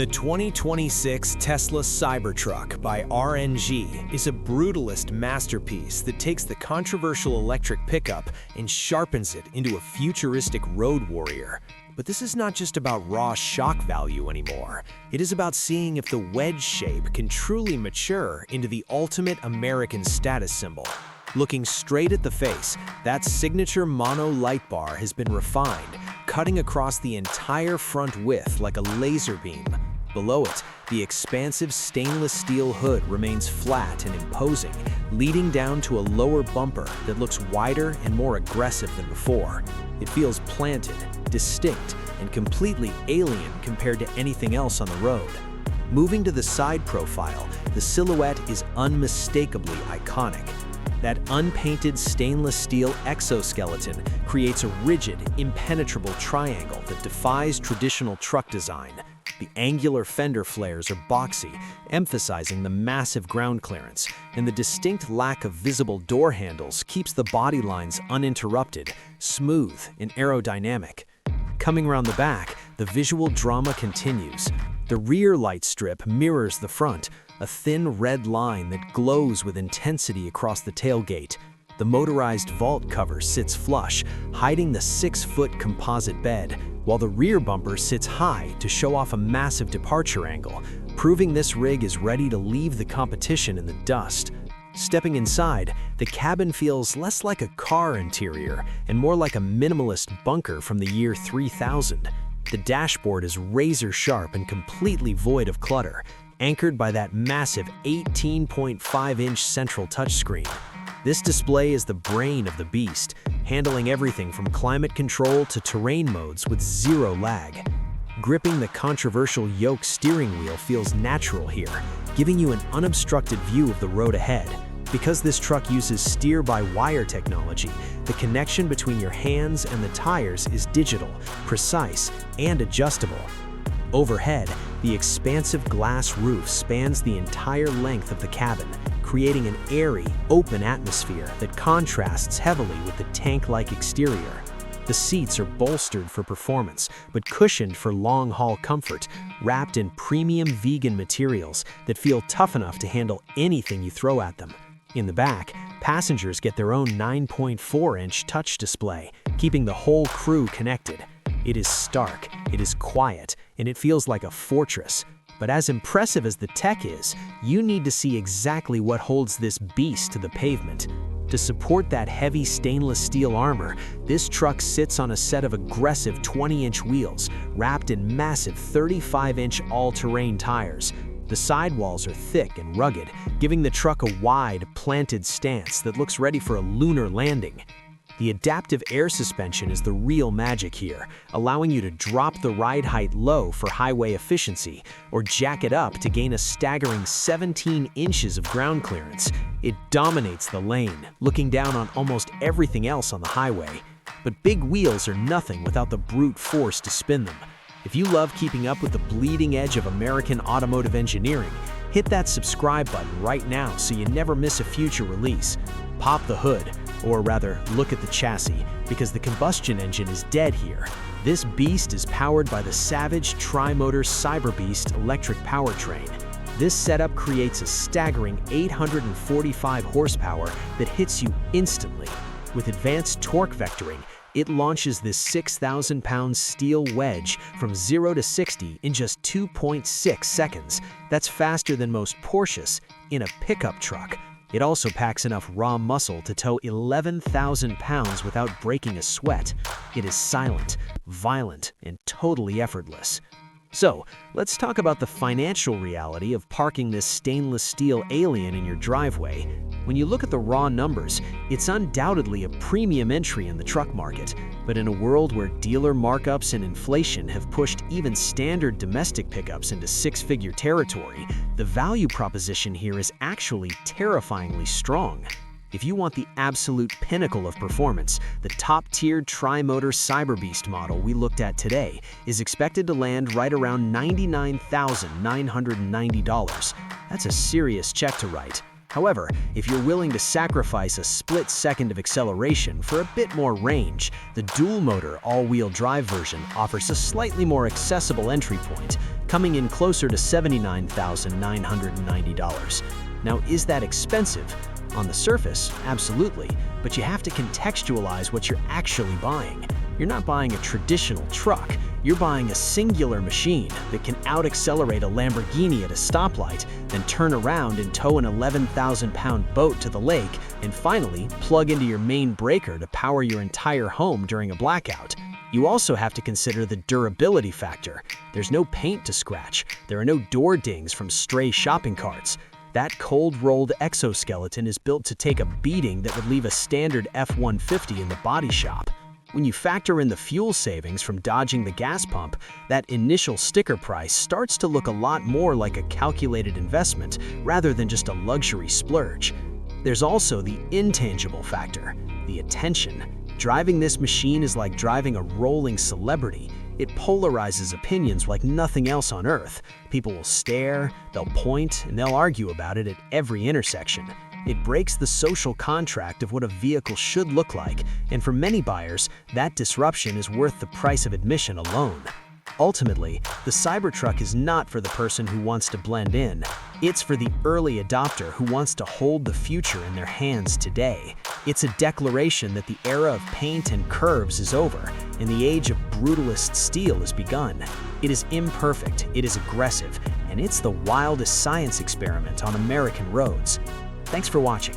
The 2026 Tesla Cybertruck by RNG is a brutalist masterpiece that takes the controversial electric pickup and sharpens it into a futuristic road warrior. But this is not just about raw shock value anymore. It is about seeing if the wedge shape can truly mature into the ultimate American status symbol. Looking straight at the face, that signature mono light bar has been refined, cutting across the entire front width like a laser beam. Below it, the expansive stainless steel hood remains flat and imposing, leading down to a lower bumper that looks wider and more aggressive than before. It feels planted, distinct, and completely alien compared to anything else on the road. Moving to the side profile, the silhouette is unmistakably iconic. That unpainted stainless steel exoskeleton creates a rigid, impenetrable triangle that defies traditional truck design. The angular fender flares are boxy, emphasizing the massive ground clearance, and the distinct lack of visible door handles keeps the body lines uninterrupted, smooth, and aerodynamic. Coming around the back, the visual drama continues. The rear light strip mirrors the front, a thin red line that glows with intensity across the tailgate. The motorized vault cover sits flush, hiding the 6-foot composite bed, while the rear bumper sits high to show off a massive departure angle, proving this rig is ready to leave the competition in the dust. Stepping inside, the cabin feels less like a car interior and more like a minimalist bunker from the year 3000. The dashboard is razor sharp and completely void of clutter, anchored by that massive 18.5-inch central touchscreen. This display is the brain of the beast, handling everything from climate control to terrain modes with zero lag. Gripping the controversial yoke steering wheel feels natural here, giving you an unobstructed view of the road ahead. Because this truck uses steer-by-wire technology, the connection between your hands and the tires is digital, precise, and adjustable. Overhead, the expansive glass roof spans the entire length of the cabin, creating an airy, open atmosphere that contrasts heavily with the tank-like exterior. The seats are bolstered for performance, but cushioned for long-haul comfort, wrapped in premium vegan materials that feel tough enough to handle anything you throw at them. In the back, passengers get their own 9.4-inch touch display, keeping the whole crew connected. It is stark, it is quiet, and it feels like a fortress. But as impressive as the tech is, you need to see exactly what holds this beast to the pavement. To support that heavy stainless steel armor, this truck sits on a set of aggressive 20-inch wheels, wrapped in massive 35-inch all-terrain tires. The sidewalls are thick and rugged, giving the truck a wide, planted stance that looks ready for a lunar landing. The adaptive air suspension is the real magic here, allowing you to drop the ride height low for highway efficiency, or jack it up to gain a staggering 17 inches of ground clearance. It dominates the lane, looking down on almost everything else on the highway. But big wheels are nothing without the brute force to spin them. If you love keeping up with the bleeding edge of American automotive engineering, hit that subscribe button right now so you never miss a future release. Pop the hood, or rather, look at the chassis, because the combustion engine is dead here. This beast is powered by the savage tri-motor Cyberbeast electric powertrain. This setup creates a staggering 845 horsepower that hits you instantly. With advanced torque vectoring, it launches this 6,000-pound steel wedge from 0 to 60 in just 2.6 seconds. That's faster than most Porsches in a pickup truck. It also packs enough raw muscle to tow 11,000 pounds without breaking a sweat. It is silent, violent, and totally effortless. So, let's talk about the financial reality of parking this stainless steel alien in your driveway. When you look at the raw numbers, it's undoubtedly a premium entry in the truck market. But in a world where dealer markups and inflation have pushed even standard domestic pickups into six-figure territory, the value proposition here is actually terrifyingly strong. If you want the absolute pinnacle of performance, the top-tiered tri-motor Cyberbeast model we looked at today is expected to land right around $99,990. That's a serious check to write. However, if you're willing to sacrifice a split second of acceleration for a bit more range, the dual-motor all-wheel drive version offers a slightly more accessible entry point, coming in closer to $79,990. Now, is that expensive? On the surface, absolutely, but you have to contextualize what you're actually buying. You're not buying a traditional truck, you're buying a singular machine that can out-accelerate a Lamborghini at a stoplight, then turn around and tow an 11,000-pound boat to the lake, and finally plug into your main breaker to power your entire home during a blackout. You also have to consider the durability factor. There's no paint to scratch, there are no door dings from stray shopping carts. That cold-rolled exoskeleton is built to take a beating that would leave a standard F-150 in the body shop. When you factor in the fuel savings from dodging the gas pump, that initial sticker price starts to look a lot more like a calculated investment rather than just a luxury splurge. There's also the intangible factor, the attention. Driving this machine is like driving a rolling celebrity. It polarizes opinions like nothing else on Earth. People will stare, they'll point, and they'll argue about it at every intersection. It breaks the social contract of what a vehicle should look like, and for many buyers, that disruption is worth the price of admission alone. Ultimately, the Cybertruck is not for the person who wants to blend in. It's for the early adopter who wants to hold the future in their hands today. It's a declaration that the era of paint and curves is over, and the age of brutalist steel has begun. It is imperfect, it is aggressive, and it's the wildest science experiment on American roads. Thanks for watching.